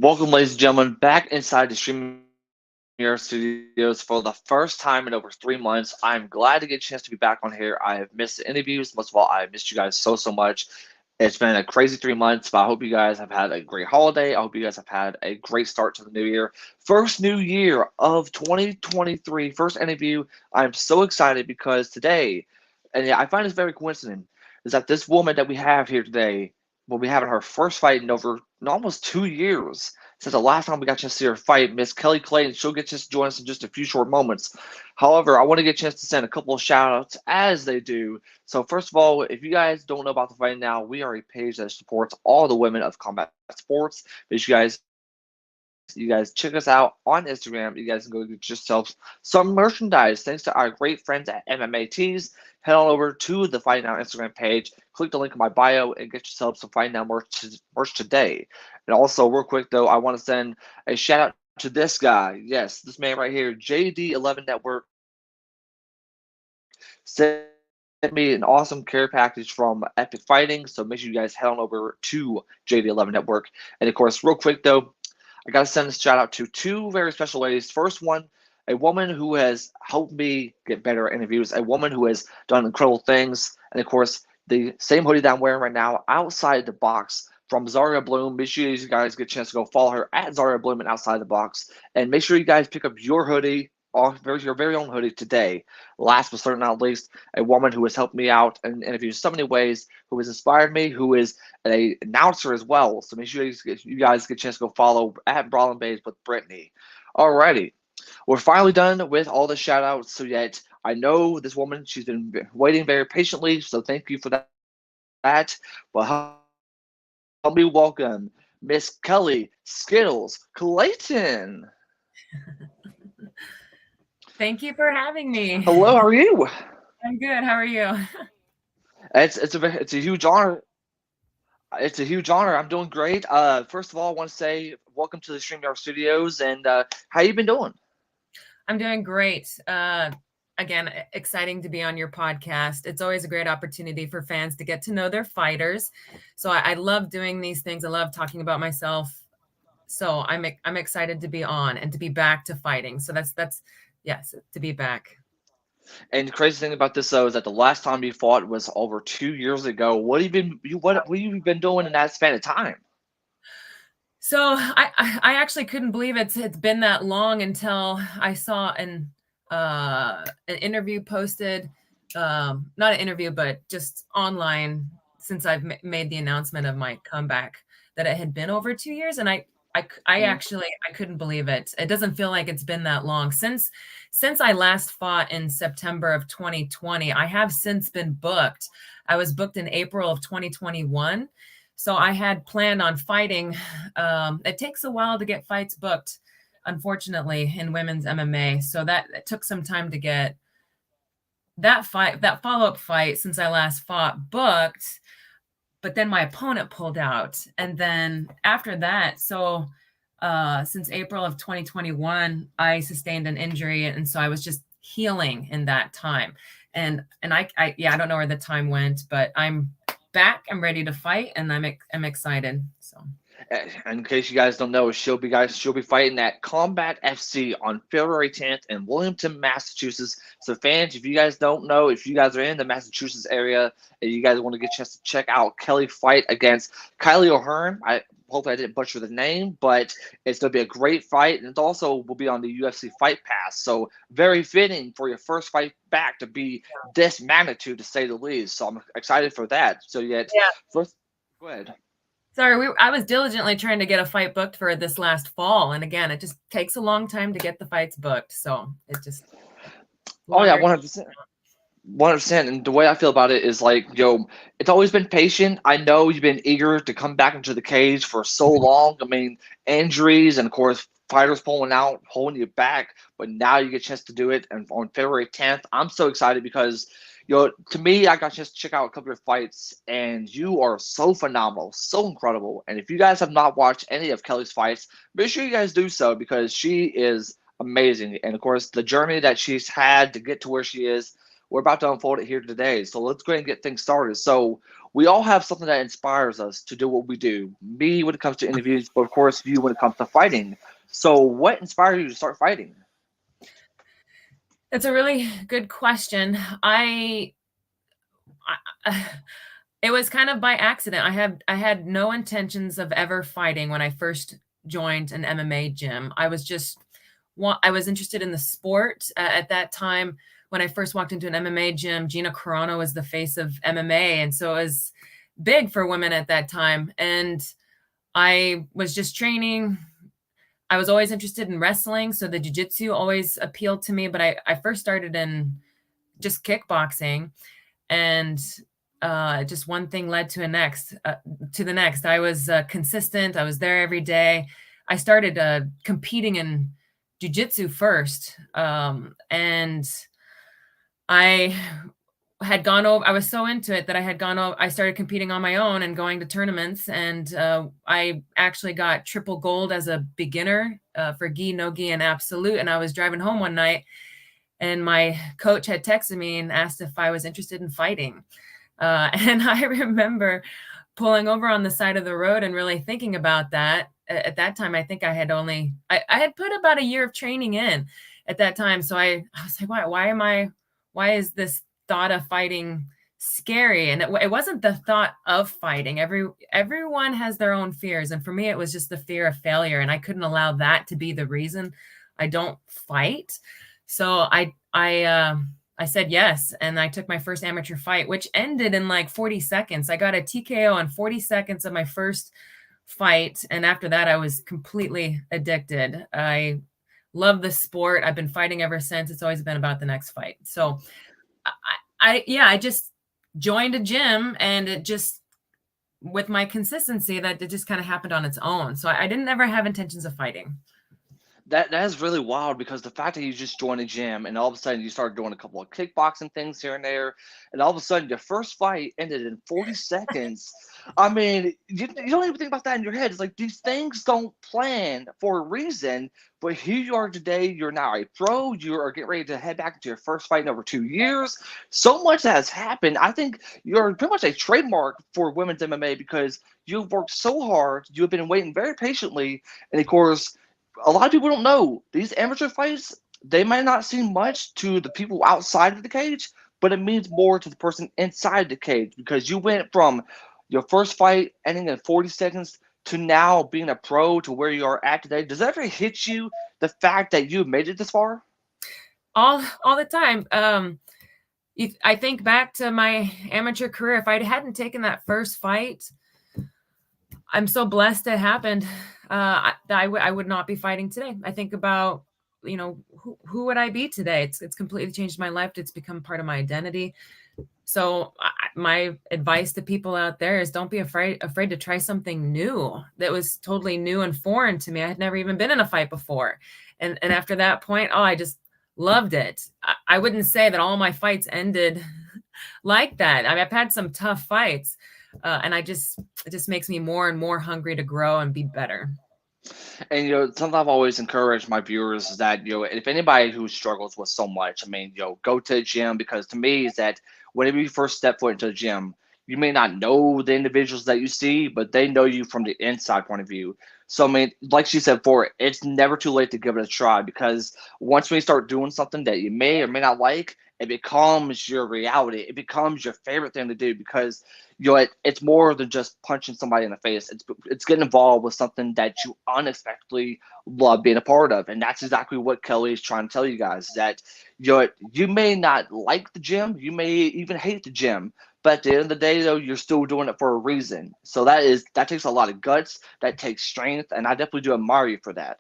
Welcome, ladies and gentlemen, back inside the Stream Studios for the first time in over 3 months. I'm glad to get a chance to be back on here. I have missed the interviews. Most of all, I have missed you guys so much. It's been a crazy 3 months, but I hope you guys have had a great holiday. I hope you guys have had a great start to the new year. First new year of 2023, first interview. I'm so excited because today, and yeah, I find this very coincident, is that this woman that we have here today will be having her first fight in over almost 2 years since the last time we got a chance to see her fight. Miss Kelly Clayton, she'll get to join us in just a few short moments. However, I want to get a chance to send a couple of shout outs as they do. So first of all, if you guys don't know about the fight now, we are a page that supports all the women of combat sports. But you guys check us out on Instagram. You guys can go get yourselves some merchandise thanks to our great friends at MMA Tees. Head on over to the Fight Now Instagram page, click the link in my bio, and get yourself some Fight Now merch today. And also, real quick though, I want to send a shout out to this guy. Yes, this man right here, JD11 Network, sent me an awesome care package from Epic Fighting. So make sure you guys head on over to JD11 Network. And of course, real quick though, I got to send a shout out to two very special ladies. First one, a woman who has helped me get better at interviews, a woman who has done incredible things. And of course, the same hoodie that I'm wearing right now, Outside the Box from Zaria Bloom. Make sure you guys get a chance to go follow her at Zaria Bloom and Outside the Box. And make sure you guys pick up your hoodie, your very own hoodie today. Last but certainly not least, a woman who has helped me out in interviews so many ways, who has inspired me, who is an announcer as well. So make sure you guys get a chance to go follow at Brawling Bays with Brittany. Alrighty. We're finally done with all the shout outs. So yet I know this woman, she's been waiting very patiently. So thank you for that. But help me welcome Miss Kelly Skittles Clayton. Thank you for having me. Hello, how are you? I'm good. How are you? It's a huge honor. It's a huge honor. I'm doing great. First of all, I want to say welcome to the StreamYard Studios, and how you been doing? I'm doing great. Again, exciting to be on your podcast. It's always a great opportunity for fans to get to know their fighters. So I love doing these things. I love talking about myself. So I'm excited to be on and to be back to fighting. So that's yes, to be back. And the crazy thing about this though is that the last time you fought was over 2 years ago. What have you been doing in that span of time? So I actually couldn't believe it's been that long until I saw an interview posted, not an interview, but just online since I've made the announcement of my comeback that it had been over 2 years, and I Mhm. actually I couldn't believe it. It doesn't feel like it's been that long since I last fought in September of 2020. I have since been booked. I was booked in April of 2021. So I had planned on fighting. It takes a while to get fights booked, unfortunately, in women's MMA. So that it took some time to get that follow-up fight since I last fought booked. But then my opponent pulled out. And then after that, so since April of 2021, I sustained an injury. And so I was just healing in that time. And I don't know where the time went, but I'm back. I'm ready to fight, and I'm excited. So In case you guys don't know, she'll be fighting at Combat FC on February 10th in Wilmington, Massachusetts. So fans, if you guys don't know, if you guys are in the Massachusetts area and you guys want to get a chance to check out Kelly fight against Kylie O'Hearn, I hope I didn't butcher the name, but it's going to be a great fight, and it also will be on the UFC Fight Pass. So very fitting for your first fight back to be this magnitude, to say the least. So I'm excited for that. So yet, yeah. first, go ahead. Sorry, I was diligently trying to get a fight booked for this last fall, and again, it just takes a long time to get the fights booked. So it just Oh yeah, longer. 100%. 100%. And the way I feel about it is like, yo, it's always been patient. I know you've been eager to come back into the cage for so long. I mean, injuries and, of course, fighters pulling out, holding you back. But now you get a chance to do it. And on February 10th, I'm so excited because, to me, I got a chance to check out a couple of fights, and you are so phenomenal, so incredible. And if you guys have not watched any of Kelly's fights, make sure you guys do so because she is amazing. And, of course, the journey that she's had to get to where she is, we're about to unfold it here today. So let's go ahead and get things started. So we all have something that inspires us to do what we do. Me when it comes to interviews, but of course you when it comes to fighting. So what inspired you to start fighting? That's a really good question. I it was kind of by accident. I had no intentions of ever fighting when I first joined an MMA gym. I was interested in the sport at that time. When I first walked into an MMA gym, Gina Carano was the face of MMA, and so it was big for women at that time. And I was just training. I was always interested in wrestling, so the jiu-jitsu always appealed to me. But I first started in just kickboxing, and just one thing led to the next. I was consistent. I was there every day. I started competing in jujitsu first, and I had gone over. I was so into it that I had gone over. I started competing on my own and going to tournaments, and I actually got triple gold as a beginner for gi, no gi, and absolute. And I was driving home one night, and my coach had texted me and asked if I was interested in fighting. And I remember pulling over on the side of the road and really thinking about that. At that time, I think I had put about a year of training in at that time. So I was like, why is this thought of fighting scary? And it wasn't the thought of fighting. Everyone has their own fears. And for me, it was just the fear of failure. And I couldn't allow that to be the reason I don't fight. So I said yes, and I took my first amateur fight, which ended in like 40 seconds. I got a TKO in 40 seconds of my first fight, and after that, I was completely addicted. I love the sport. I've been fighting ever since. It's always been about the next fight. So, I just joined a gym, and it just with my consistency that it just kind of happened on its own. So I didn't ever have intentions of fighting. That is really wild because the fact that you just joined a gym and all of a sudden you started doing a couple of kickboxing things here and there, and all of a sudden your first fight ended in 40 seconds. I mean, you don't even think about that in your head. It's like these things don't plan for a reason, but here you are today. You're now a pro. You are getting ready to head back into your first fight in over 2 years. So much has happened. I think you're pretty much a trademark for women's MMA because you've worked so hard. You've been waiting very patiently, and of course a lot of people don't know these amateur fights. They might not seem much to the people outside of the cage, but it means more to the person inside the cage because you went from your first fight ending in 40 seconds to now being a pro to where you are at today. Does that ever hit you the fact that you made it this far? All the time. I think back to my amateur career. If I hadn't taken that first fight, I'm so blessed it happened. I would not be fighting today. I think about, who would I be today? It's completely changed my life. It's become part of my identity. So my advice to people out there is don't be afraid to try something new that was totally new and foreign to me. I had never even been in a fight before. And after that point, I just loved it. I wouldn't say that all my fights ended like that. I mean, I've had some tough fights, and it just makes me more and more hungry to grow and be better. And something I've always encouraged my viewers is that if anybody who struggles with so much, I mean, go to a gym because to me is that whenever you first step foot into a gym, you may not know the individuals that you see, but they know you from the inside point of view. So I mean, like she said before, it's never too late to give it a try because once we start doing something that you may or may not like, it becomes your reality. It becomes your favorite thing to do because it's more than just punching somebody in the face. It's getting involved with something that you unexpectedly love being a part of, and that's exactly what Kelly is trying to tell you guys. That you may not like the gym, you may even hate the gym, but at the end of the day, though, you're still doing it for a reason. So that takes a lot of guts, that takes strength, and I definitely do admire you for that.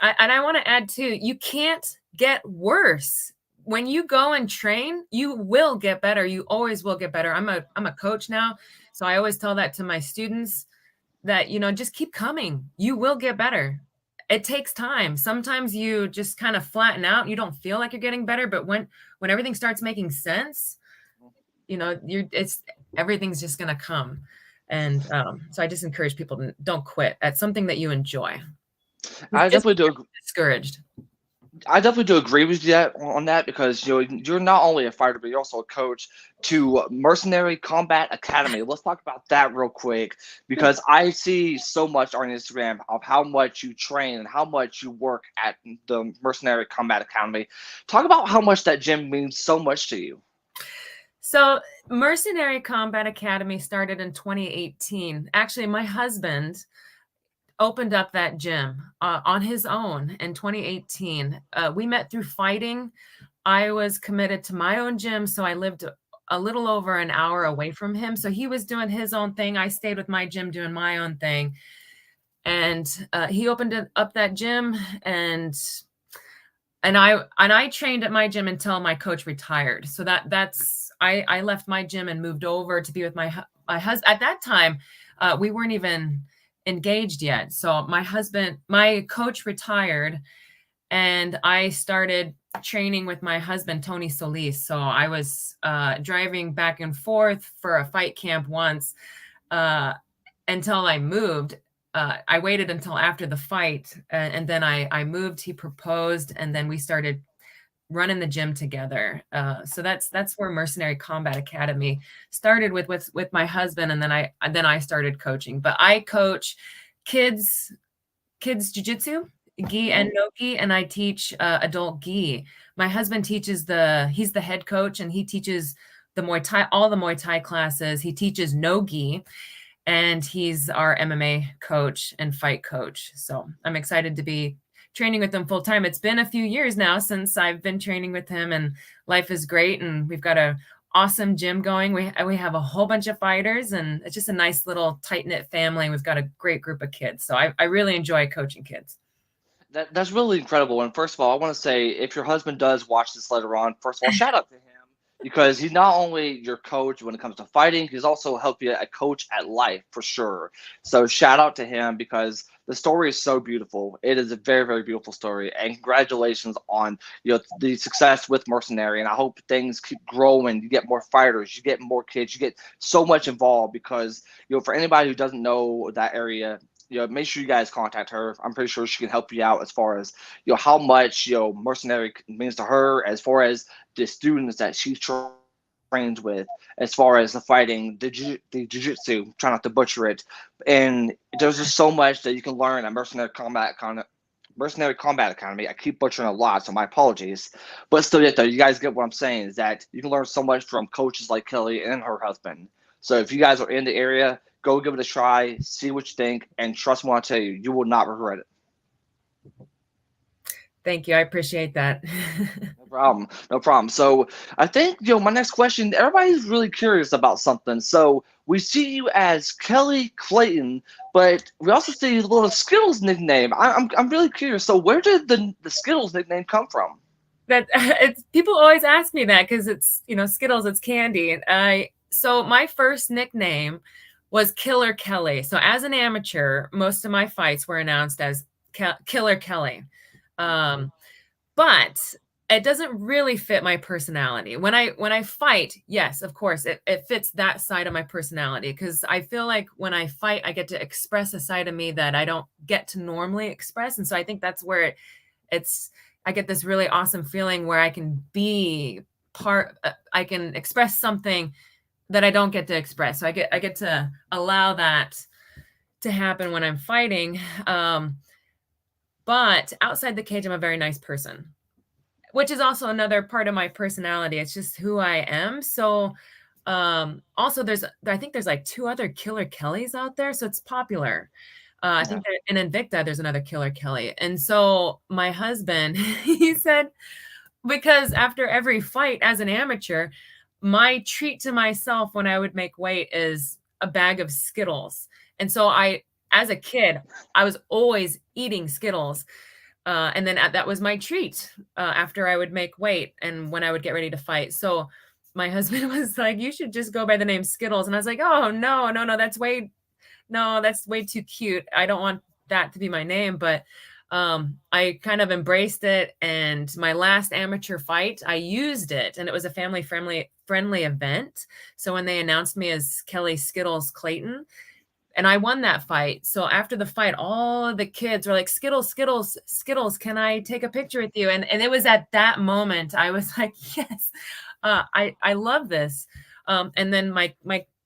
I want to add too, you can't get worse. When you go and train, you will get better. You always will get better. I'm a coach now, so I always tell that to my students that just keep coming. You will get better. It takes time. Sometimes you just kind of flatten out. You don't feel like you're getting better, but when everything starts making sense, everything's just gonna come. And so I just encourage people to don't quit at something that you enjoy. I Just definitely do. discouraged. I definitely do agree with you on that because you're not only a fighter but you're also a coach to Mercenary Combat Academy. Let's talk about that real quick because I see so much on Instagram of how much you train and how much you work at the Mercenary Combat Academy. Talk about how much that gym means so much to you. So, Mercenary Combat Academy started in 2018. Actually, my husband opened up that gym on his own in 2018. We met through fighting. I was committed to my own gym, so I lived a little over an hour away from him. So he was doing his own thing. I stayed with my gym doing my own thing. And he opened up that gym, and I trained at my gym until my coach retired. So that's I left my gym and moved over to be with my husband. At that time, we weren't even engaged yet. So my coach retired, and I started training with my husband, Tony Solis. So I was driving back and forth for a fight camp once until I moved. I waited until after the fight, and then I moved. He proposed, and then we started running the gym together. So that's where Mercenary Combat Academy started with my husband, and then I started coaching. But I coach kids jiu-jitsu, gi and no gi, and I teach adult gi. My husband he's the head coach, and he teaches the Muay Thai, all the Muay Thai classes. He teaches no gi, and he's our MMA coach and fight coach. So I'm excited to be training with him full time. It's been a few years now since I've been training with him, and life is great. And we've got a awesome gym going. We have a whole bunch of fighters, and it's just a nice little tight knit family. We've got a great group of kids. So I really enjoy coaching kids. That's really incredible. And first of all, I want to say if your husband does watch this later on, first of all, shout out to him because he's not only your coach when it comes to fighting, he's also helped you a coach at life for sure. So shout out to him because the story is so beautiful. It is a very, very beautiful story. And congratulations on the success with Mercenary. And I hope things keep growing. You get more fighters, you get more kids, you get so much involved because for anybody who doesn't know that area, make sure you guys contact her. I'm pretty sure she can help you out as far as how much Mercenary means to her, as far as the students that she trains with, as far as the fighting, the jiu-jitsu. Try not to butcher it. And there's just so much that you can learn at Mercenary Combat Academy. I keep butchering a lot, so my apologies. But still, yet though, you guys get what I'm saying is that you can learn so much from coaches like Kelly and her husband. So if you guys are in the area, go give it a try, see what you think, and trust me when I tell you, you will not regret it. Thank you. I appreciate that. No problem. No problem. So I think, my next question, everybody's really curious about something. So we see you as Kelly Clayton, but we also see the little Skittles nickname. I'm really curious. So where did the Skittles nickname come from? People always ask me that because it's, Skittles, it's candy. So my first nickname was Killer Kelly. So as an amateur, most of my fights were announced as Killer Kelly. But it doesn't really fit my personality. When I fight, yes, of course, it fits that side of my personality because I feel like when I fight, I get to express a side of me that I don't get to normally express. And so I think that's where I get this really awesome feeling where I can be I can express something that I don't get to express. So I get to allow that to happen when I'm fighting. But outside the cage, I'm a very nice person, which is also another part of my personality. It's just who I am. So also I think there's like 2 other Killer Kellys out there. So it's popular. I think that in Invicta, there's another Killer Kelly. And so my husband, he said, because after every fight as an amateur, my treat to myself when I would make weight is a bag of Skittles. And so as a kid, I was always eating Skittles. And then that was my treat after I would make weight and when I would get ready to fight. So my husband was like, you should just go by the name Skittles. And I was like, oh, no, that's way too cute. I don't want that to be my name. But I kind of embraced it. And my last amateur fight, I used it. And it was a family friendly event. So when they announced me as Kelly Skittles Clayton, and I won that fight. So after the fight, all of the kids were like, Skittles, Skittles, Skittles, can I take a picture with you? And it was at that moment I was like, yes, I love this. And then my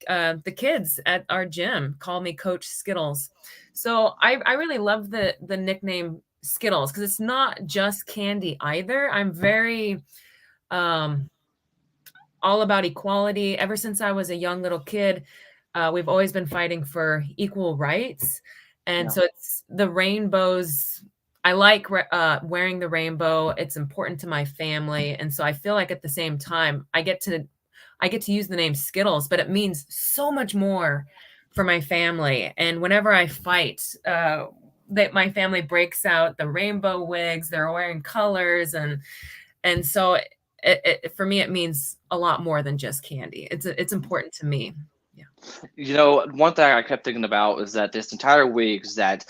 the kids at our gym call me Coach Skittles. So I really love the nickname Skittles because it's not just candy either. I'm very um all about equality. Ever since I was a young little kid, we've always been fighting for equal rights. And Yeah. so it's the rainbows. I like wearing the rainbow. It's important to my family. And so I feel like at the same time, I get to use the name Skittles, but it means so much more for my family. And whenever I fight, that my family breaks out the rainbow wigs, they're wearing colors, and so for me it means a lot more than just candy. It's important to me. Yeah. One thing I kept thinking about is that this entire week is that,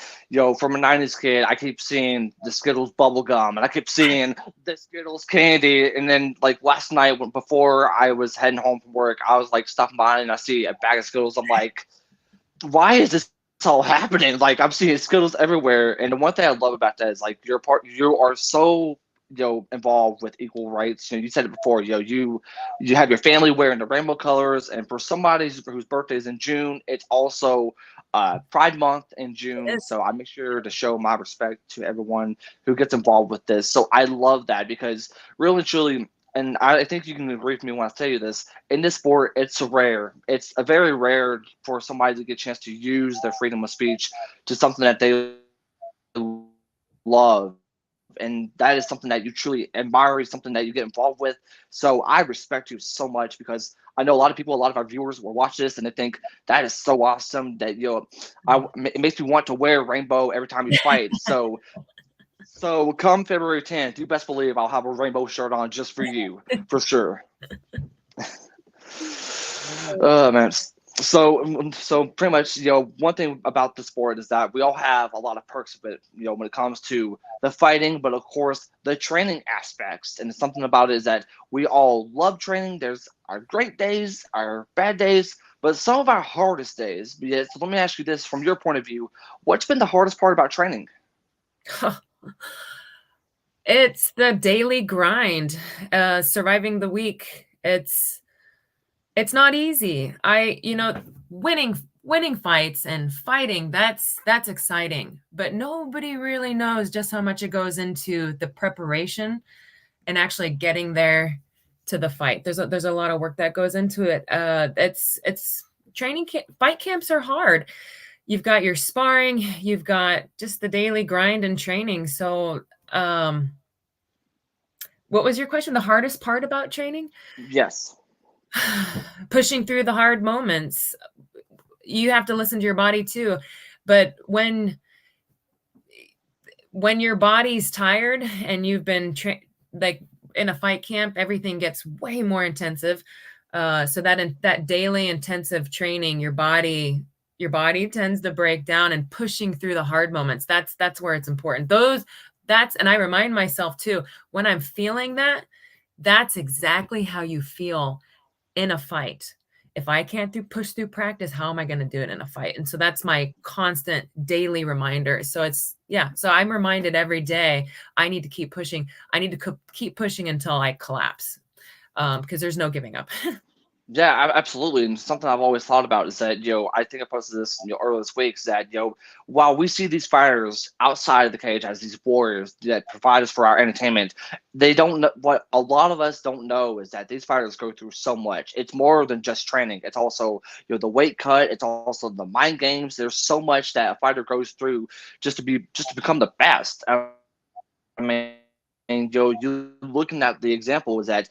from a 90s kid, I keep seeing the Skittles bubble gum and I keep seeing the Skittles candy. And then, like, last night, before I was heading home from work, I was like stopping by and I see a bag of Skittles. I'm like, why is this all happening? Like, I'm seeing Skittles everywhere. And the one thing I love about that is, like, you are so, involved with equal rights. You said it before, you have your family wearing the rainbow colors, and for somebody whose birthday is in June, it's also Pride Month in June. Yes. So I make sure to show my respect to everyone who gets involved with this. So I love that because really and truly, and I think you can agree with me when I tell you this, in this sport, it's rare. It's a very rare for somebody to get a chance to use their freedom of speech to something that they love. And that is something that you truly admire, something that you get involved with. So I respect you so much because I know a lot of people, a lot of our viewers will watch this and they think that is so awesome that, it makes me want to wear rainbow every time you fight. So come February 10th, you best believe I'll have a rainbow shirt on just for you, for sure. Oh man. So pretty much, one thing about the sport is that we all have a lot of perks of it, when it comes to the fighting, but of course the training aspects. And something about it is that we all love training. There's our great days, our bad days, but some of our hardest days. Yeah, so let me ask you this from your point of view, what's been the hardest part about training? It's the daily grind, surviving the week. It's not easy. Winning fights and fighting, that's exciting, but nobody really knows just how much it goes into the preparation and actually getting there to the fight. There's a lot of work that goes into it. It's fight camps are hard. You've got your sparring, you've got just the daily grind and training. So, what was your question? The hardest part about training? Yes. Pushing through the hard moments. You have to listen to your body too. But when your body's tired and you've been like in a fight camp, everything gets way more intensive. So that daily intensive training, your body tends to break down, and pushing through the hard moments. That's where it's important. And I remind myself too, when I'm feeling that, that's exactly how you feel in a fight. If I can't push through practice, how am I going to do it in a fight? And so that's my constant daily reminder. So so I'm reminded every day I need to keep pushing. I need to keep pushing until I collapse, because there's no giving up. Yeah, absolutely. And something I've always thought about is that, I think I posted this, earlier this week, is that, while we see these fighters outside of the cage as these warriors that provide us for our entertainment, they don't know what a lot of us don't know is that these fighters go through so much. It's more than just training. It's also, the weight cut. It's also the mind games. There's so much that a fighter goes through just to become the best. I mean, you looking at the example is that,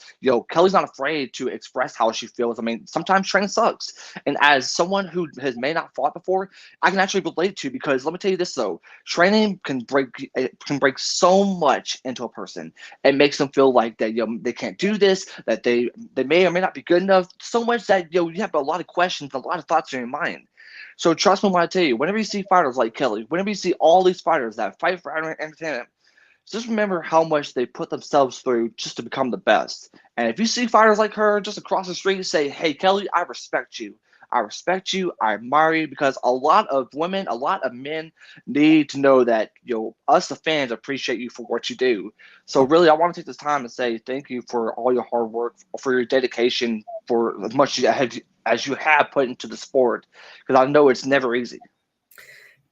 Kelly's not afraid to express how she feels. I mean, sometimes training sucks. And as someone who has may not fought before, I can actually relate to, because let me tell you this though, training can break so much into a person. It makes them feel like that, they can't do this, that they may or may not be good enough, so much that, you have a lot of questions, a lot of thoughts in your mind. So trust me when I tell you, whenever you see fighters like Kelly, whenever you see all these fighters that fight for entertainment, just remember how much they put themselves through just to become the best. And if you see fighters like her just across the street, say, "Hey, Kelly, I respect you. I respect you. I admire you because a lot of women, a lot of men need to know that, us, the fans, appreciate you for what you do. So really, I want to take this time and say thank you for all your hard work, for your dedication, for as much as you have put into the sport, because I know it's never easy.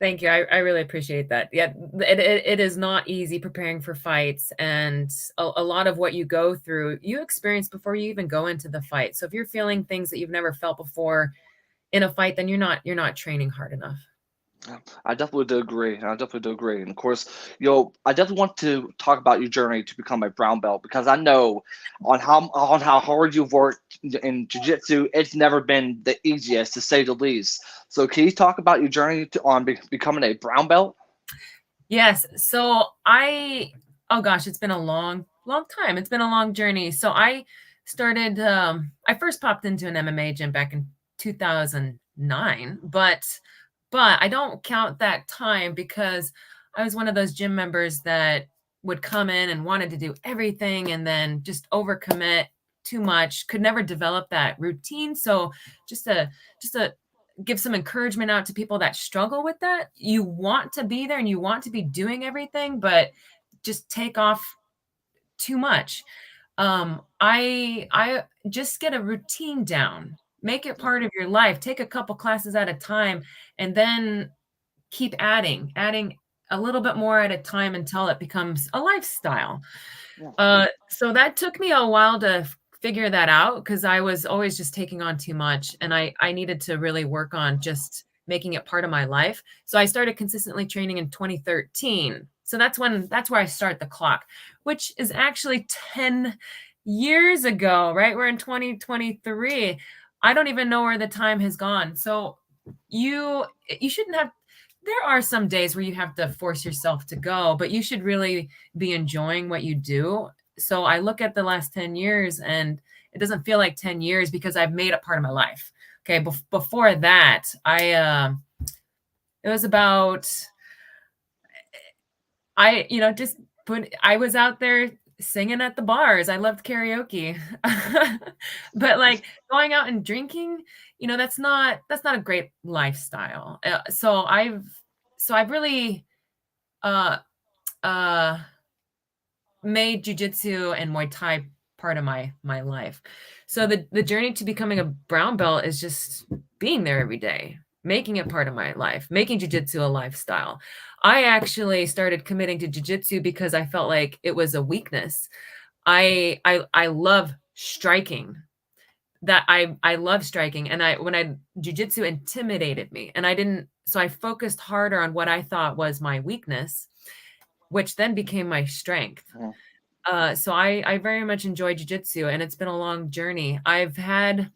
Thank you. I really appreciate that. Yeah, it is not easy preparing for fights, and a lot of what you go through, you experience before you even go into the fight. So if you're feeling things that you've never felt before in a fight, then you're not training hard enough. Yeah, I definitely do agree. I definitely do agree. And of course, I definitely want to talk about your journey to become a brown belt because I know on how hard you've worked in jiu-jitsu, it's never been the easiest to say the least. So can you talk about your journey on becoming a brown belt? Yes. So oh gosh, it's been a long, long time. It's been a long journey. So I first popped into an MMA gym back in 2009, but I don't count that time because I was one of those gym members that would come in and wanted to do everything and then just overcommit too much, could never develop that routine. So just to give some encouragement out to people that struggle with that. You want to be there and you want to be doing everything, but just take off too much. I just get a routine down. Make it Yeah, part of your life. Take a couple classes at a time and then keep adding a little bit more at a time until it becomes a lifestyle. yeah, So that took me a while to figure that out because I was always just taking on too much, and I needed to really work on just making it part of my life. So I started consistently training in 2013. So that's where I start the clock, which is actually 10 years ago, right? We're in 2023. I don't even know where the time has gone. So you shouldn't have there are some days where you have to force yourself to go, but you should really be enjoying what you do. So I look at the last 10 years and it doesn't feel like 10 years because I've made it part of my life. Okay, before that, it was about just I was out there singing at the bars. I loved karaoke. But like going out and drinking, that's not a great lifestyle. So I've really uh uh made jujitsu and Muay Thai part of my life. So the journey to becoming a brown belt is just being there every day, making it part of my life, making jujitsu a lifestyle. I actually started committing to jujitsu because I felt like it was a weakness. I love striking. I love striking, and I when I jujitsu intimidated me, and I didn't. So I focused harder on what I thought was my weakness, which then became my strength. yeah. So I very much enjoy jujitsu, and it's been a long journey. I've had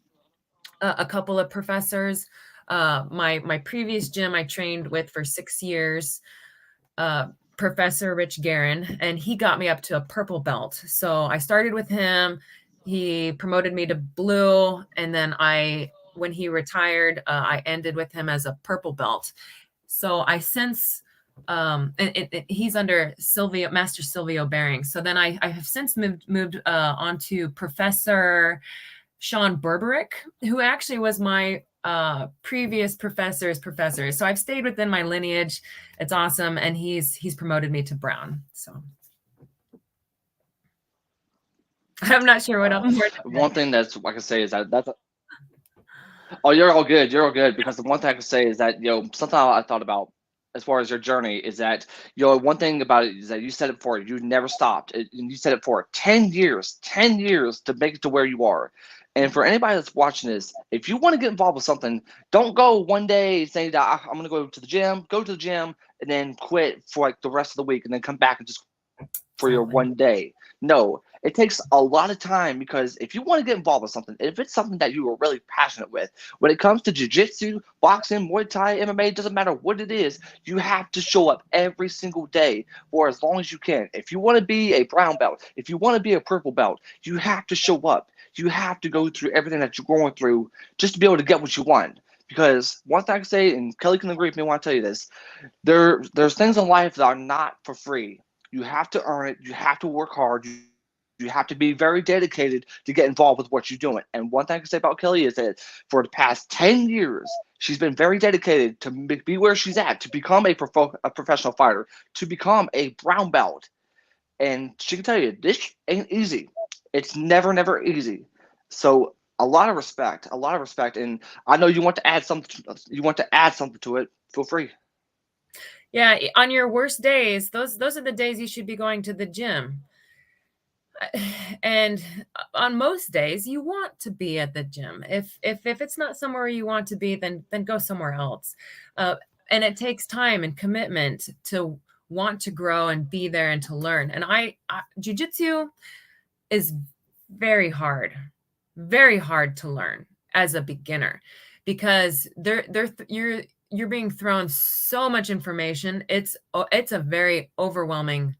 a couple of professors. My previous gym I trained with for 6 years, Professor Rich Guerin, and he got me up to a purple belt. So I started with him. He promoted me to blue, and then when he retired, I ended with him as a purple belt. So I since he's under Master Silvio Bering. So then I have since moved on to Professor Sean Berberick, who actually was my previous professor's professor. So I've stayed within my lineage. It's awesome, and he's promoted me to Brown. So I'm not sure what Wow. else more to One say. thing that's I can say is that that's Oh, you're all good. You're all good because the one thing I can say is that something I thought about as far as your journey is that one thing about it is that you said it before, you never stopped. And you said it for 10 years, 10 years to make it to where you are. And for anybody that's watching this, if you want to get involved with something, don't go one day saying that I'm going to go to the gym, and then quit for like the rest of the week, and then come back and just for your Exactly. one day. No, it takes a lot of time because if you want to get involved with something, if it's something that you are really passionate with, when it comes to jiu-jitsu, boxing, Muay Thai, MMA, doesn't matter what it is, you have to show up every single day for as long as you can. If you want to be a brown belt, if you want to be a purple belt, you have to show up. You have to go through everything that you're going through just to be able to get what you want. Because one thing I can say, and Kelly can agree with me when I tell you this, there's things in life that are not for free. You have to earn it. You have to work hard. You have to be very dedicated to get involved with what you're doing. And one thing I can say about Kelly is that for the past 10 years, she's been very dedicated to be where she's at, to become a professional fighter, to become a brown belt. And she can tell you, this ain't easy. It's never, never easy. So a lot of respect, a lot of respect. And I know you want to add something. You want to add something to it. Feel free. Yeah, on your worst days, those are the days you should be going to the gym. And on most days, you want to be at the gym. If it's not somewhere you want to be, then go somewhere else. And it takes time and commitment to want to grow and be there and to learn. And jujitsu is very hard to learn as a beginner, because you're being thrown so much information. It's a very overwhelming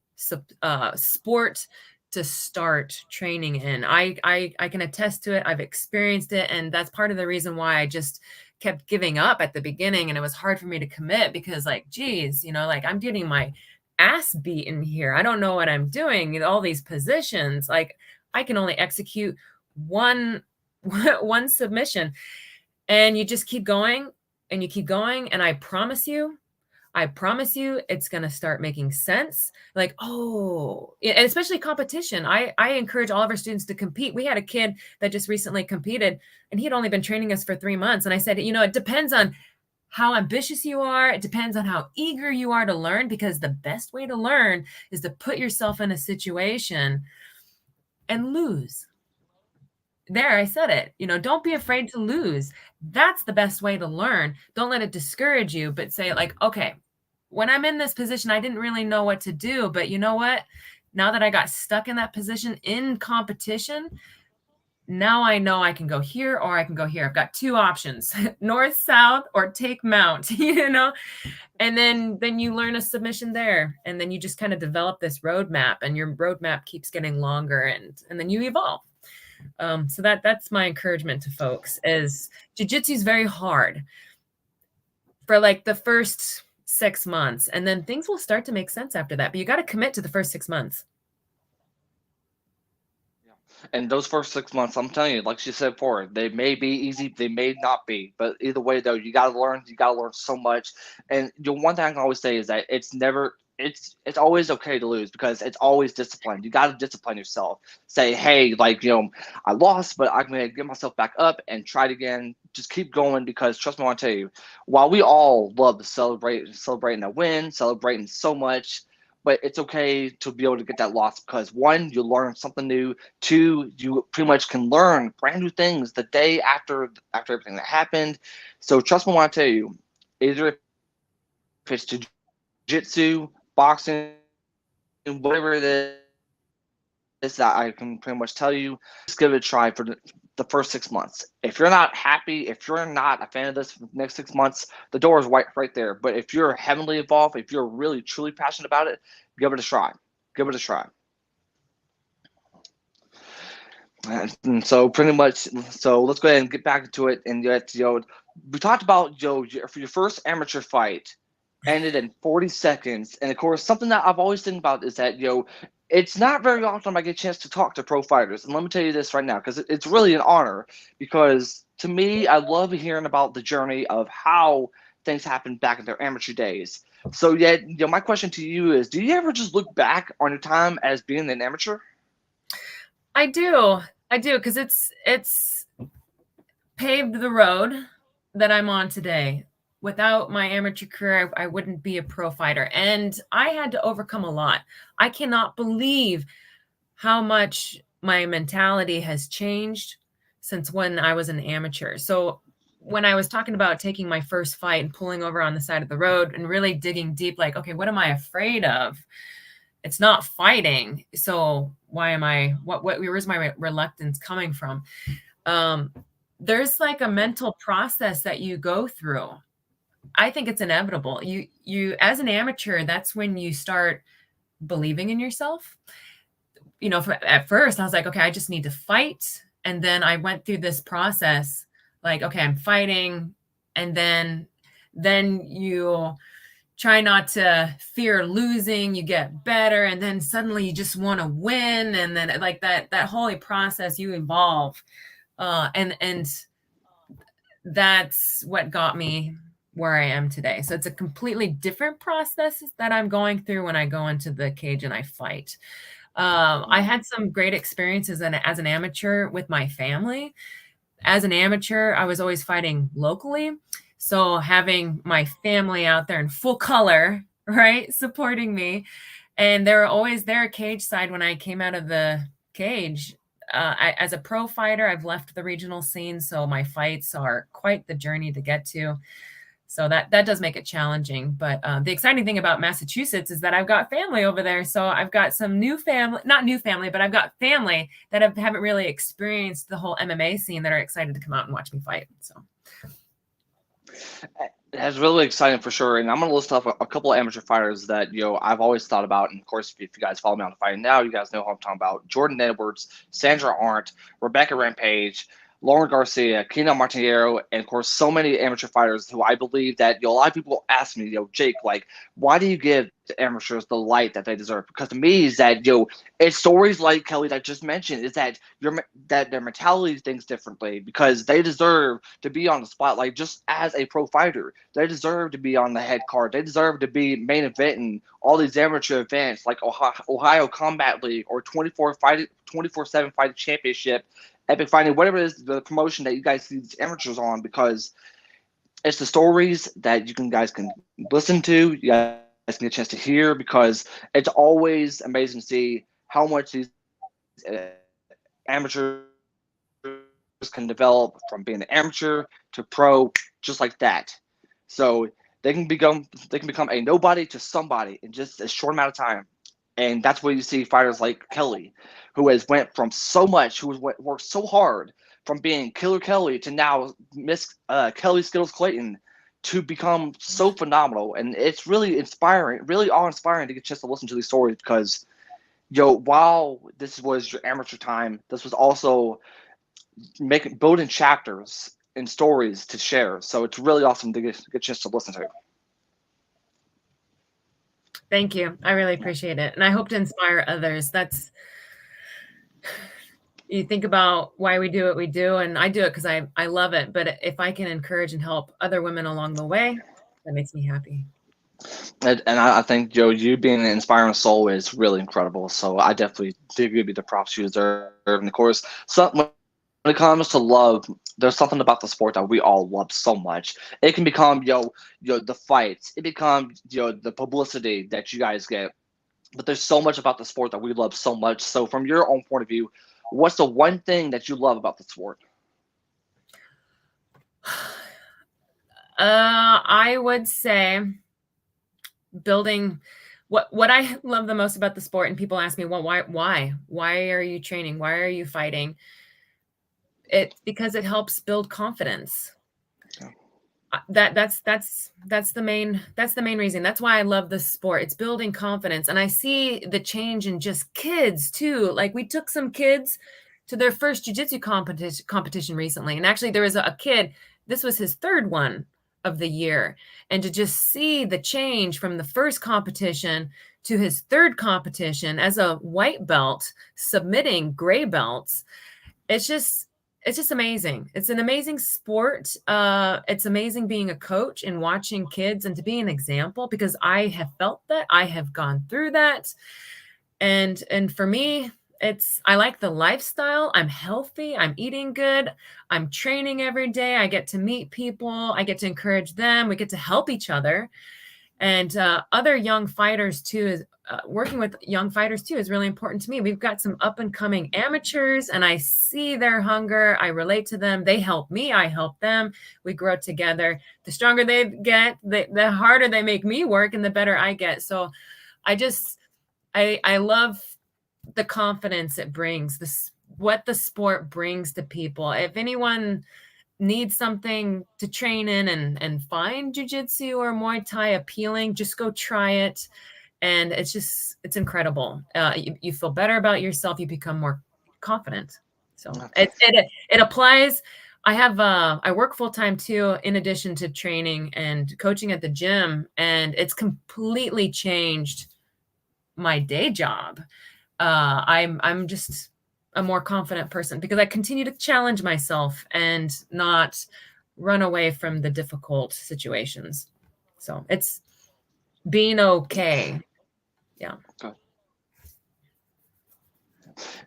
sport to start training in. I can attest to it. I've experienced it, and that's part of the reason why I just kept giving up at the beginning, and it was hard for me to commit, because like, geez, like I'm getting my ass beaten here. I don't know what I'm doing in all these positions. Like, I can only execute one one submission, and you just keep going and you keep going, and I promise you it's going to start making sense. Like, oh, and especially competition. I encourage all of our students to compete. We had a kid that just recently competed, and he had only been training us for 3 months. And I said, it depends on how ambitious you are. It depends on how eager you are to learn, because the best way to learn is to put yourself in a situation and lose. There, I said it. Don't be afraid to lose. That's the best way to learn. Don't let it discourage you, but say like, okay, when I'm in this position, I didn't really know what to do, but you know what? Now that I got stuck in that position in competition, now I know I can go here or I can go here. I've got 2 options, north, south, or take mount, and then you learn a submission there. And then you just kind of develop this roadmap, and your roadmap keeps getting longer, and then you evolve. So that's my encouragement to folks, is jiu-jitsu is very hard for like the first 6 months, and then things will start to make sense after that. But you got to commit to the first 6 months. And those first 6 months, I'm telling you, like she said before, they may be easy, they may not be. But either way, though, you got to learn. You got to learn so much. And the one thing I can always say is that it's always okay to lose, because it's always discipline. You got to discipline yourself. Say, hey, like, I lost, but I'm going to get myself back up and try it again. Just keep going, because trust me, I want to tell you, while we all love to celebrating a win, celebrating so much, but it's okay to be able to get that loss, because 1, you learn something new. 2, you pretty much can learn brand new things the day after everything that happened. So trust me when I tell you, either if it's jiu-jitsu, boxing, whatever it is that I can pretty much tell you, just give it a try for the first 6 months. If you're not happy, if you're not a fan of this for the next 6 months, the door is right there. But if you're heavily involved, if you're really truly passionate about it, give it a try. Give it a try. And so pretty much, so let's go ahead and get back into it. And we talked about for your first amateur fight ended in 40 seconds. And of course, something that I've always think about is that it's not very often I get a chance to talk to pro fighters. And let me tell you this right now, because it's really an honor, because to me, I love hearing about the journey of how things happened back in their amateur days. So my question to you is, do you ever just look back on your time as being an amateur? I do, because it's paved the road that I'm on today. Without my amateur career, I wouldn't be a pro fighter. And I had to overcome a lot. I cannot believe how much my mentality has changed since when I was an amateur. So when I was talking about taking my first fight and pulling over on the side of the road and really digging deep, like, okay, what am I afraid of? It's not fighting. So where's my reluctance coming from? There's like a mental process that you go through. I think it's inevitable. You as an amateur, that's when you start believing in yourself. At first I was like, okay, I just need to fight. And then I went through this process, like, okay, I'm fighting. And then you try not to fear losing. You get better, and then suddenly you just want to win, and then like that holy process, you evolve, and that's what got me where I am today. So it's a completely different process that I'm going through when I go into the cage and I fight. I had some great experiences as an amateur with my family. As an amateur, I was always fighting locally. So having my family out there in full color, right, supporting me, and they were always there cage side when I came out of the cage. As a pro fighter, I've left the regional scene, so my fights are quite the journey to get to. So that does make it challenging. But the exciting thing about Massachusetts is that I've got family over there. So I've got some new family, not new family, but I've got family that haven't really experienced the whole MMA scene that are excited to come out and watch me fight. So That's really exciting for sure. And I'm going to list off a couple of amateur fighters that, I've always thought about. And of course, if you guys follow me on the Fighting Now, you guys know who I'm talking about. Jordan Edwards, Sandra Arndt, Rebecca Rampage, Lauren Garcia, Kino Martinero, and of course, so many amateur fighters who I believe that, a lot of people ask me, Jake, like, why do you give the amateurs the light that they deserve? Because to me, is that, it's stories like Kelly that I just mentioned, is that that their mentality thinks differently because they deserve to be on the spotlight just as a pro fighter. They deserve to be on the head card. They deserve to be main eventing all these amateur events like Ohio Combat League or 24/7 Fighting Championship, Epic Fighting, whatever it is, the promotion that you guys see these amateurs on, because it's the stories that guys can listen to, you guys can get a chance to hear, because it's always amazing to see how much these amateurs can develop from being an amateur to pro, just like that. So they can become a nobody to somebody in just a short amount of time. And that's where you see fighters like Kelly, who has went from so much, who has worked so hard from being Killer Kelly to now Miss Kelly Skittles Clayton, to become so phenomenal. And it's really inspiring, really awe-inspiring to get a chance to listen to these stories, because, while this was your amateur time, this was also building chapters and stories to share. So it's really awesome to get a chance to listen to. thank you. I really appreciate it. And I hope to inspire others. You think about why we do what we do, and I do it because I love it. But if I can encourage and help other women along the way, that makes me happy. And I think, Joe, you being an inspiring soul is really incredible. So I definitely give you the props you deserve. And of course, when it comes to love, there's something about the sport that we all love so much. It can become, the fights. It becomes, the publicity that you guys get. But there's so much about the sport that we love so much. So from your own point of view, what's the one thing that you love about the sport? I would say building what I love the most about the sport, and people ask me, well, why are you training? Why are you fighting? Because it helps build confidence. Yeah. That's the main reason. That's why I love this sport. It's building confidence. And I see the change in just kids too. Like, we took some kids to their first jiu-jitsu competition recently. And actually there was a kid, this was his third one of the year. And to just see the change from the first competition to his third competition as a white belt, submitting gray belts, it's just amazing. It's an amazing sport. It's amazing being a coach and watching kids, and to be an example, because I have felt that. I have gone through that. And for me, I like the lifestyle. I'm healthy. I'm eating good. I'm training every day. I get to meet people. I get to encourage them. We get to help each other. And other young fighters too, working with young fighters too is really important to me. We've got some up and coming amateurs, and I see their hunger. I relate to them. They help me. I help them. We grow together. The stronger they get, the harder they make me work, and the better I get. So I love the confidence it brings, what the sport brings to people. If anyone need something to train in and find jiu-jitsu or Muay Thai appealing, just go try it. And it's incredible. You feel better about yourself. You become more confident. So it applies I work full time too, in addition to training and coaching at the gym, and it's completely changed my day job. I'm just a more confident person because I continue to challenge myself and not run away from the difficult situations. So it's being okay. Yeah.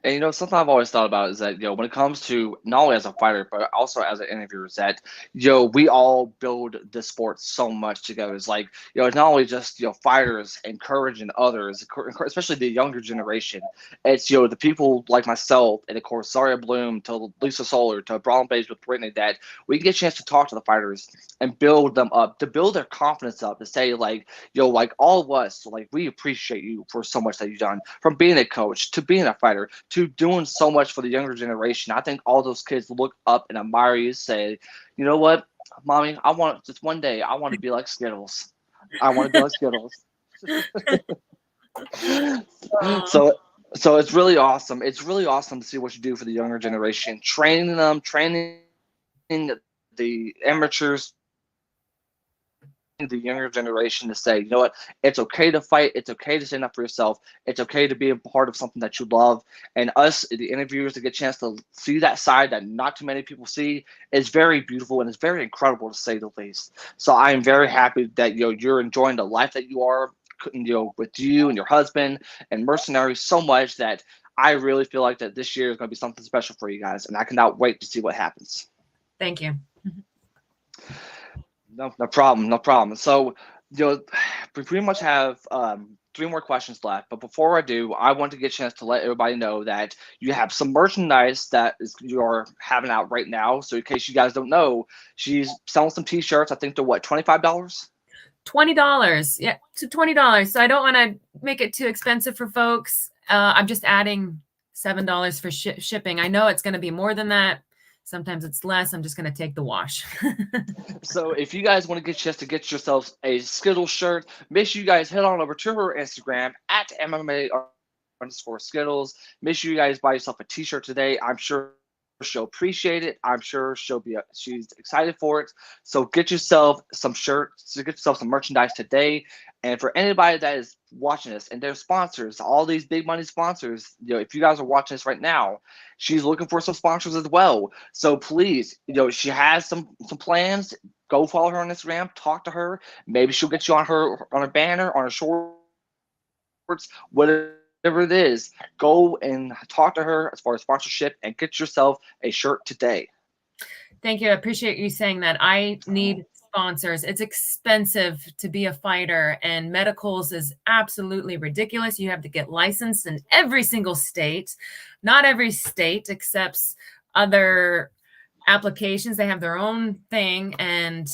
And something I've always thought about is that when it comes to not only as a fighter but also as an interviewer, is that we all build this sport so much together. It's like it's not only just fighters encouraging others, especially the younger generation. It's the people like myself, and of course Zaria Bloom, to Lisa Solar, to Braun Bays with Brittany, that we get a chance to talk to the fighters and build them up, to build their confidence up, to say like like all of us, like we appreciate you for so much that you've done, from being a coach to being a fighter to doing so much for the younger generation. I think all those kids look up and admire you, say, you know what, mommy, I want just one day, I want to be like Skittles. I want to be like Skittles. so so it's really awesome. It's really awesome to see what you do for the younger generation, training them, training the amateurs, the younger generation, to say, you know what, it's okay to fight, it's okay to stand up for yourself, it's okay to be a part of something that you love. And us, the interviewers, to get a chance to see that side that not too many people see is very beautiful and it's very incredible, to say the least. So I am very happy that you're enjoying the life that you are, with you and your husband and Mercenary, so much that I really feel like that this year is going to be something special for you guys, and I cannot wait to see what happens. Thank you. No problem, no problem. So, we pretty much have 3 more questions left. But before I do, I want to get a chance to let everybody know that you have some merchandise that you're having out right now. So, in case you guys don't know, she's selling some T-shirts. I think they're what, $25? $20. Yeah, to $20. So I don't want to make it too expensive for folks. I'm just adding $7 for shipping. I know it's going to be more than that. Sometimes it's less. I'm just going to take the wash. So if you guys want to get a chance to get yourselves a Skittles shirt, make sure you guys head on over to her Instagram at MMA_Skittles. Make sure you guys buy yourself a T-shirt today. I'm sure she'll appreciate it. I'm sure she's excited for it. So get yourself some shirts, get yourself some merchandise today. And for anybody that is watching this and their sponsors, all these big money sponsors, if you guys are watching this right now, she's looking for some sponsors as well. So please, she has some plans. Go follow her on Instagram, talk to her. Maybe she'll get you on her banner, on her shorts, whatever it is. Go and talk to her as far as sponsorship and get yourself a shirt today. Thank you. I appreciate you saying that. I need sponsors. It's expensive to be a fighter, and medicals is absolutely ridiculous. You have to get licensed in every single state. Not every state accepts other applications. They have their own thing, and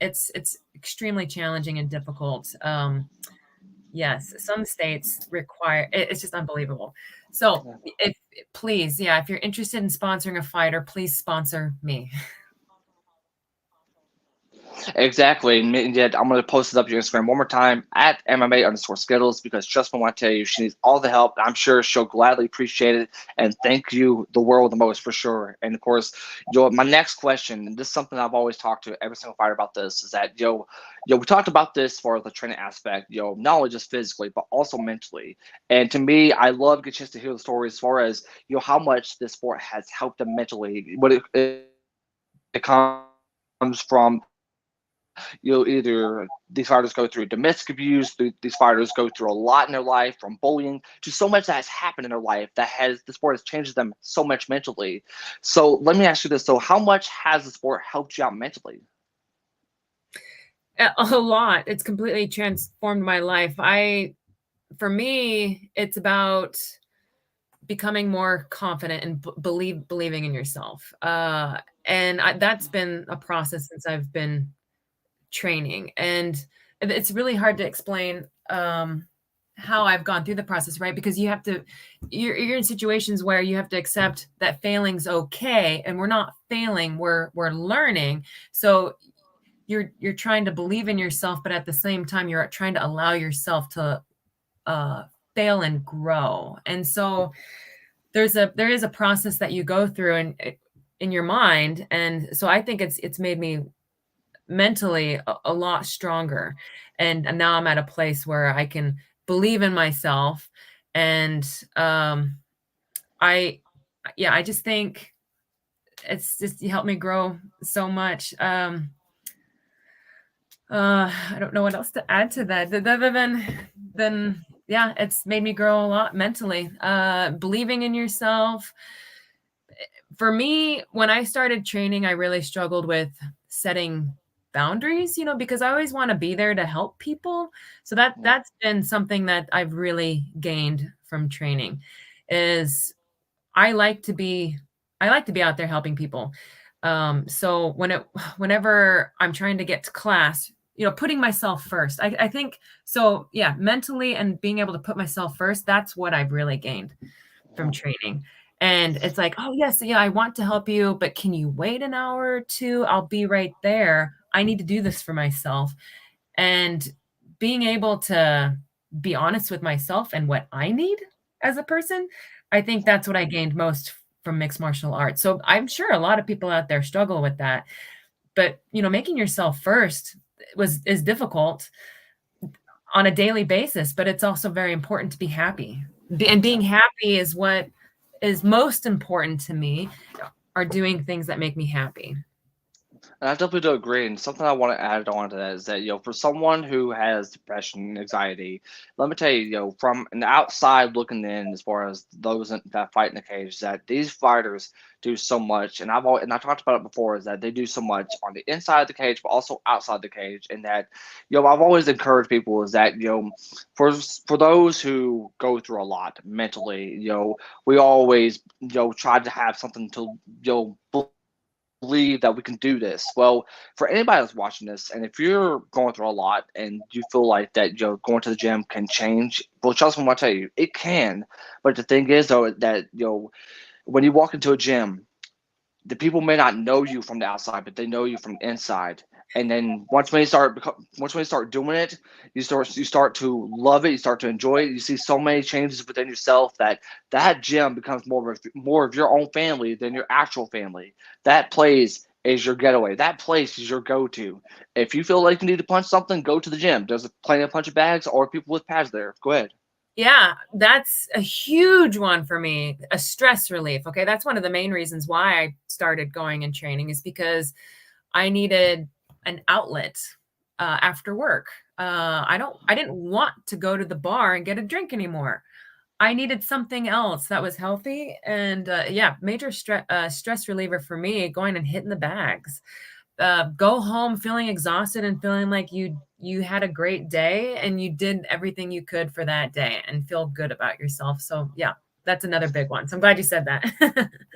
it's extremely challenging and difficult. Yes, some states require it's just unbelievable. So if please, yeah, if you're interested in sponsoring a fighter, please sponsor me. Exactly. And yet I'm going to post it up your Instagram one more time at MMA_Skittles, because trust me when I tell you, she needs all the help. I'm sure she'll gladly appreciate it and thank you the world the most, for sure. And of course, my next question, and this is something I've always talked to every single fighter about, this is that, we talked about this for the training aspect, not only just physically, but also mentally. And to me, I love getting a chance to hear the stories as far as, how much this sport has helped them mentally. What it comes from, either these fighters go through domestic abuse, these fighters go through a lot in their life, from bullying to so much that has happened in their life that the sport has changed them so much mentally. So let me ask you this. So how much has the sport helped you out mentally? A lot. It's completely transformed my life. For me, it's about becoming more confident and believing in yourself. And that's been a process since I've been training, and it's really hard to explain how I've gone through the process, right? Because you're in situations where you have to accept that failing's okay, and we're not failing, we're learning. So you're trying to believe in yourself, but at the same time, you're trying to allow yourself to fail and grow. And so there is a process that you go through, and in your mind. And so I think it's made me mentally a lot stronger. And now I'm at a place where I can believe in myself. And I yeah, I just think it's just helped me grow so much. I don't know what else to add to that other than yeah, it's made me grow a lot mentally. Believing in yourself. For me, when I started training, I really struggled with setting boundaries, because I always want to be there to help people. So Yeah. that's been something that I've really gained from training is I like to be I like to be out there helping people. So whenever I'm trying to get to class, putting myself first. I think so. Yeah, mentally and being able to put myself first. That's what I've really gained from Mhm. training. And it's like, oh yes, yeah, I want to help you, but can you wait an hour or two? I'll be right there. I need to do this for myself. And being able to be honest with myself and what I need as a person, I think that's what I gained most from mixed martial arts. So I'm sure a lot of people out there struggle with that. But making yourself first is difficult on a daily basis, but it's also very important to be happy. And being Yeah. happy is what is most important to me, are doing things that make me happy. And I definitely do agree. And something I want to add on to that is that, for someone who has depression and anxiety, let me tell you, from an outside looking in, as far as those that fight in the cage, that these fighters do so much. And I talked about it before, is that they do so much on the inside of the cage, but also outside the cage. And that, I've always encouraged people is that, for those who go through a lot mentally, we always, try to have something to, believe that we can do this. Well, for anybody that's watching this, and if you're going through a lot and you feel like that, going to the gym can change, well, trust me when I tell you, it can. But the thing is, though, that when you walk into a gym, the people may not know you from the outside, but they know you from the inside. And then once when you start doing it, you start to love it. You start to enjoy it. You see so many changes within yourself that gym becomes more of your own family than your actual family. That place is your getaway. That place is your go-to. If you feel like you need to punch something, go to the gym. There's plenty of punching bags or people with pads there. Go ahead. Yeah, that's a huge one for me, a stress relief. Okay, that's one of the main reasons why I started going and training is because I needed an outlet after work. I didn't want to go to the bar and get a drink anymore. I needed something else that was healthy, and yeah, major stress reliever for me. Going and hitting the bags. Go home feeling exhausted and feeling like you had a great day and you did everything you could for that day and feel good about yourself. So yeah, that's another big one. So I'm glad you said that.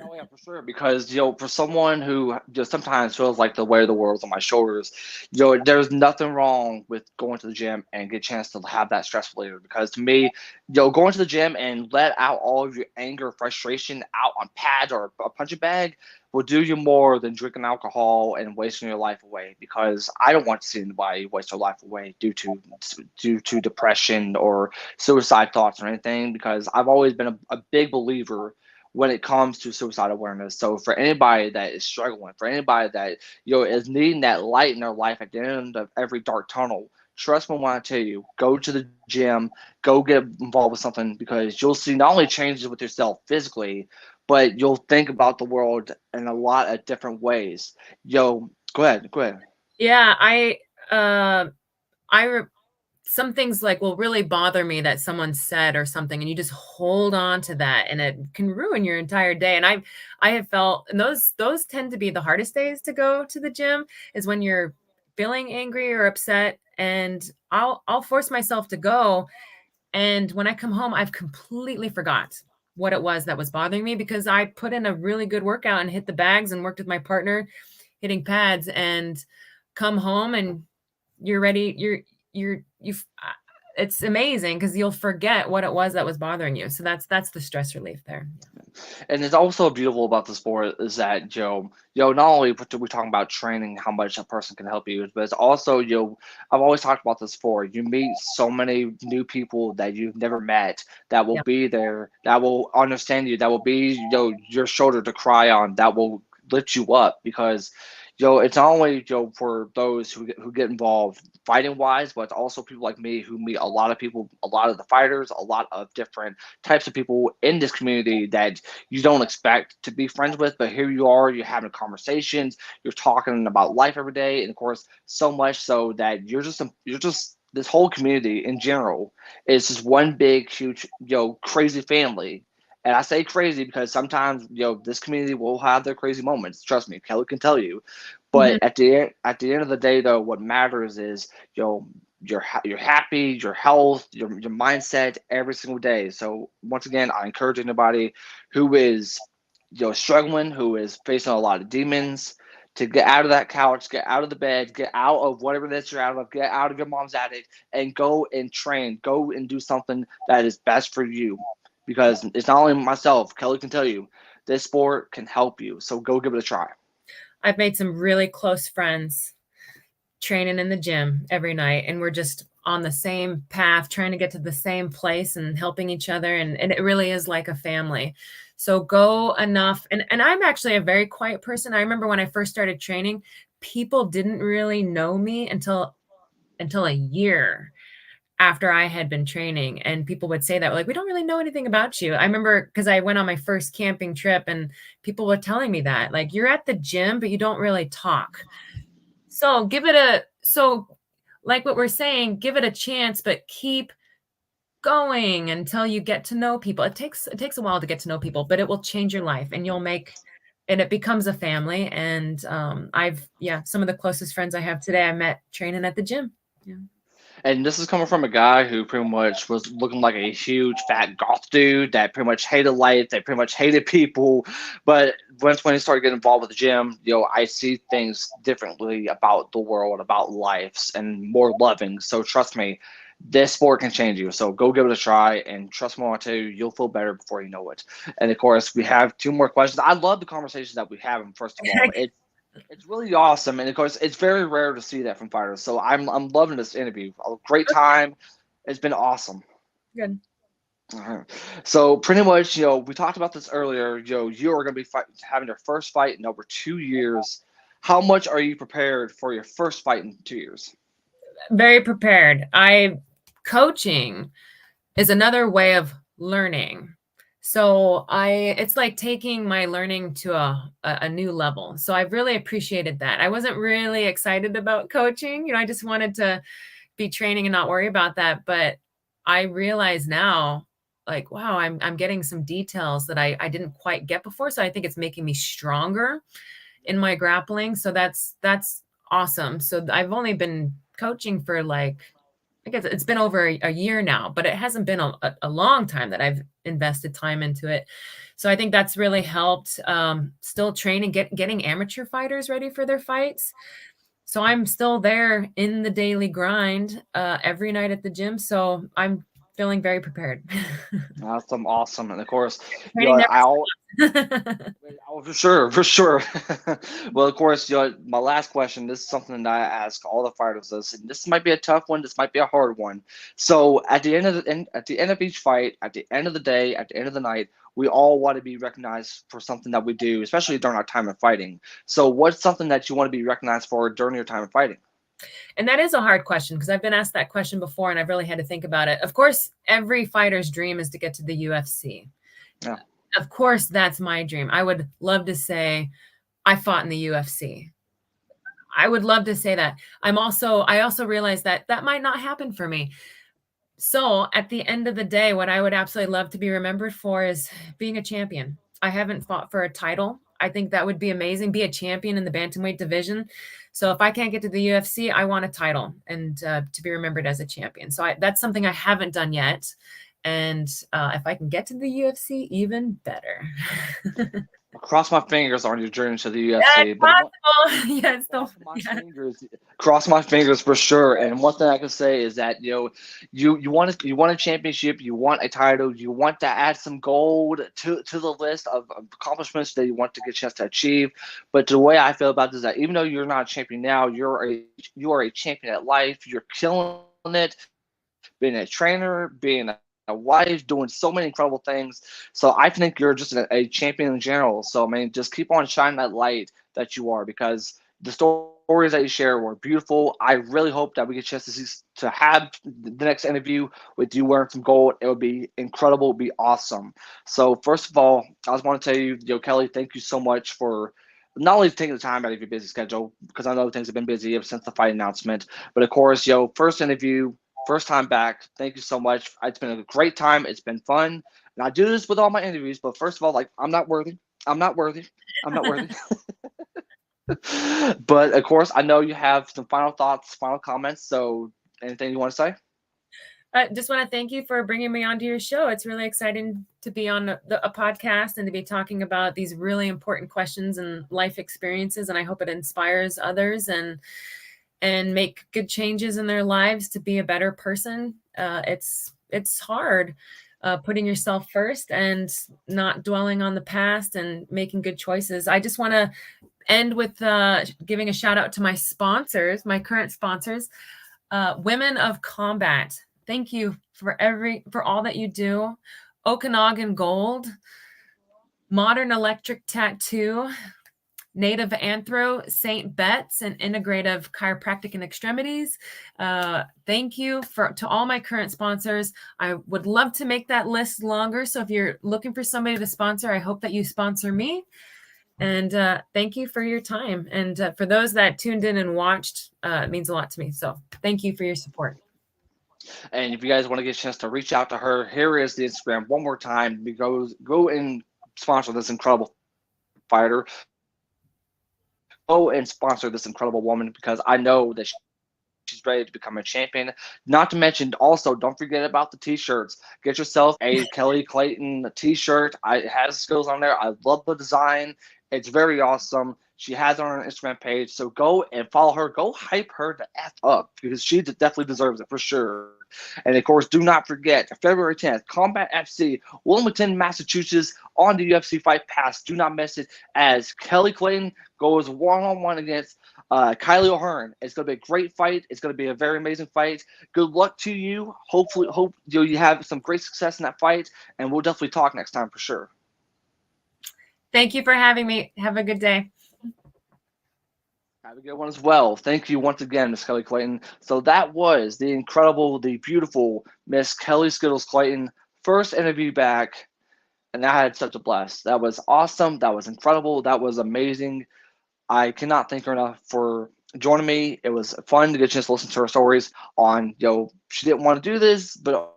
Oh yeah, for sure. Because for someone who just sometimes feels like the weight of the world's on my shoulders, there's nothing wrong with going to the gym and get a chance to have that stress reliever. Because to me, going to the gym and let out all of your anger, frustration out on pads or a punching bag will do you more than drinking alcohol and wasting your life away. Because I don't want to see anybody waste their life away due to depression or suicide thoughts or anything. Because I've always been a big believer when it comes to suicide awareness. So for anybody that is struggling, for anybody that is needing that light in their life at the end of every dark tunnel, trust me when I tell you, go to the gym, go get involved with something because you'll see not only changes with yourself physically, but you'll think about the world in a lot of different ways. Go ahead, go ahead. Yeah, uh, I re- some things like will really bother me that someone said or something, and you just hold on to that, and it can ruin your entire day. And I have felt, and those tend to be the hardest days to go to the gym is when you're feeling angry or upset, and I'll force myself to go, and when I come home, I've completely forgot what it was that was bothering me because I put in a really good workout and hit the bags and worked with my partner hitting pads and come home and you're ready. You've it's amazing because you'll forget what it was that was bothering you. So that's the stress relief there. And it's also beautiful about the sport is that not only we talking about training, how much a person can help you, but it's also I've always talked about this before. You meet so many new people that you've never met that will Yeah. be there, that will understand you, that will be your shoulder to cry on, that will lift you up because it's not only for those who get involved fighting wise, but it's also people like me who meet a lot of people, a lot of the fighters, a lot of different types of people in this community that you don't expect to be friends with, but here you are, you're having conversations, you're talking about life every day, and of course, so much so that you're just this whole community in general is just one big, huge, crazy family. And I say crazy because sometimes, this community will have their crazy moments. Trust me, Kelly can tell you. Mhm. But at the end of the day, though, what matters is, you're happy, your health, your mindset every single day. So once again, I encourage anybody who is, struggling, who is facing a lot of demons, to get out of that couch, get out of the bed, get out of whatever that you're out of, get out of your mom's attic, and go and train, go and do something that is best for you. Because it's not only myself, Kelly can tell you, this sport can help you. So go give it a try. I've made some really close friends training in the gym every night, and we're just on the same path, trying to get to the same place and helping each other. And it really is like a family. So go enough. And I'm actually a very quiet person. I remember when I first started training, people didn't really know me until a year after I had been training. And people would say that, like, we don't really know anything about you. I remember because I went on my first camping trip and people were telling me that, like, you're at the gym, but you don't really talk. So like what we're saying, give it a chance, but keep going until you get to know people. It takes a while to get to know people, but it will change your life and and it becomes a family. And some of the closest friends I have today, I met training at the gym. Yeah. And this is coming from a guy who pretty much was looking like a huge fat goth dude that pretty much hated life, that pretty much hated people. But once when he started getting involved with the gym, I see things differently about the world, about lives, and more loving. So trust me, this sport can change you. So go give it a try, and trust me when I tell you, you'll feel better before you know it. And of course, we have two more questions. I love the conversations that we have. And first of all, it's really awesome, and of course, it's very rare to see that from fighters. So I'm loving this interview. A great time. It's been awesome. Good. Uh-huh. So pretty much, we talked about this earlier. You are going to be having your first fight in over 2 years. How much are you prepared for your first fight in 2 years? Very prepared. Coaching is another way of learning. So it's like taking my learning to a new level. So I've really appreciated that. I wasn't really excited about coaching. I just wanted to be training and not worry about that. But I realize now, like, wow, I'm getting some details that I didn't quite get before. So I think it's making me stronger in my grappling. So that's awesome. So I've only been coaching for, like, I guess it's been over a year now, but it hasn't been a long time that I've invested time into it. So I think that's really helped. Still training, getting amateur fighters ready for their fights. So I'm still there in the daily grind every night at the gym. So I'm feeling very prepared. Awesome, awesome, and of course, Training I'll never stops. Oh, for sure, for sure. Well, of course, my last question. This is something that I ask all the fighters. This might be a tough one. This might be a hard one. So, at the end of each fight, at the end of the day, at the end of the night, we all want to be recognized for something that we do, especially during our time of fighting. So, what's something that you want to be recognized for during your time of fighting? And that is a hard question because I've been asked that question before and I've really had to think about it. Of course, every fighter's dream is to get to the UFC. Yeah. Of course, that's my dream. I would love to say I fought in the UFC. I would love to say that. I also realize that that might not happen for me. So at the end of the day, what I would absolutely love to be remembered for is being a champion. I haven't fought for a title. I think that would be amazing. Be a champion in the bantamweight division. So if I can't get to the UFC, I want a title and to be remembered as a champion. So that's something I haven't done yet. And if I can get to the UFC, even better. Cross my fingers on your journey to the UFC. That's But possible. Yes. cross my fingers for sure. And one thing I can say is that you want a championship, you want a title, you want to add some gold to the list of accomplishments that you want to get a chance to achieve. But the way I feel about this is that even though you're not a champion now, you are a champion at life. You're killing it, being a trainer, being a wife, doing so many incredible things. So I think you're just a champion in general. So, I mean, just keep on shining that light that you are, because the stories that you share were beautiful. I really hope that we get a chance to have the next interview with you wearing some gold. It would be incredible. It would be awesome. So, first of all, I just want to tell you, Kelly, thank you so much for not only taking the time out of your busy schedule, because I know things have been busy ever since the fight announcement, but of course, first interview, first time back. Thank you so much. It's been a great time. It's been fun. And I do this with all my interviews, but first of all, like, I'm not worthy. I'm not worthy. I'm not worthy. But of course, I know you have some final thoughts, final comments. So, anything you want to say? I just want to thank you for bringing me onto your show. It's really exciting to be on a podcast and to be talking about these really important questions and life experiences. And I hope it inspires others and make good changes in their lives to be a better person. It's hard, putting yourself first and not dwelling on the past and making good choices. I just want to end with giving a shout out to my sponsors, my current sponsors, Women of Combat. Thank you for all that you do. Okanagan Gold, Modern Electric Tattoo, Native Anthro, St. Bet's, and Integrative Chiropractic and Extremities. Thank you to all my current sponsors. I would love to make that list longer. So if you're looking for somebody to sponsor, I hope that you sponsor me. And thank you for your time. And for those that tuned in and watched, it means a lot to me. So thank you for your support. And if you guys want to get a chance to reach out to her, here is the Instagram one more time. Go and sponsor this incredible fighter. Go and sponsor this incredible woman, because I know that she's ready to become a champion. Not to mention, also, don't forget about the t-shirts. Get yourself a Kelly Clayton t-shirt. It has skills on there. I love the design. It's very awesome. She has it on her Instagram page. So go and follow her. Go hype her the F up, because she definitely deserves it for sure. And of course, do not forget February 10th, Combat FC, Wilmington, Massachusetts, on the UFC Fight Pass. Do not miss it, as Kelly Clayton goes one-on-one against Kylie O'Hearn. It's going to be a great fight. It's going to be a very amazing fight. Good luck to you. Hopefully, hope you have some great success in that fight, and we'll definitely talk next time for sure. Thank you for having me. Have a good day. Have a good one as well. Thank you once again, Miss Kelly Clayton. So that was the incredible, the beautiful Miss Kelly Skittles Clayton. First interview back, and I had such a blast. That was awesome. That was incredible. That was amazing. I cannot thank her enough for joining me. It was fun to get a chance to listen to her stories on, she didn't want to do this, but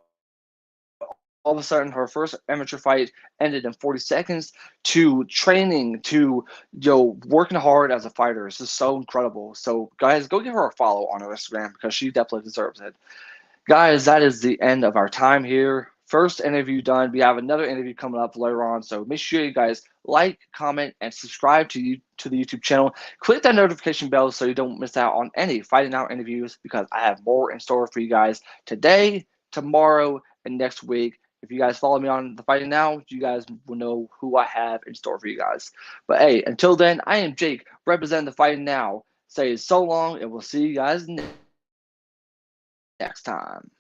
all of a sudden her first amateur fight ended in 40 seconds, to training, to, working hard as a fighter. It's just so incredible. So guys, go give her a follow on her Instagram, because she definitely deserves it. Guys, that is the end of our time here. First interview done. We have another interview coming up later on, so make sure you guys like, comment, and subscribe to the YouTube channel. Click that notification bell so you don't miss out on any Fighting Out interviews, because I have more in store for you guys today, tomorrow, and next week. If you guys follow me on the Fighting Now, you guys will know who I have in store for you guys. But hey, until then, I am Jake, representing the Fighting Now. Say so long, and we'll see you guys next time.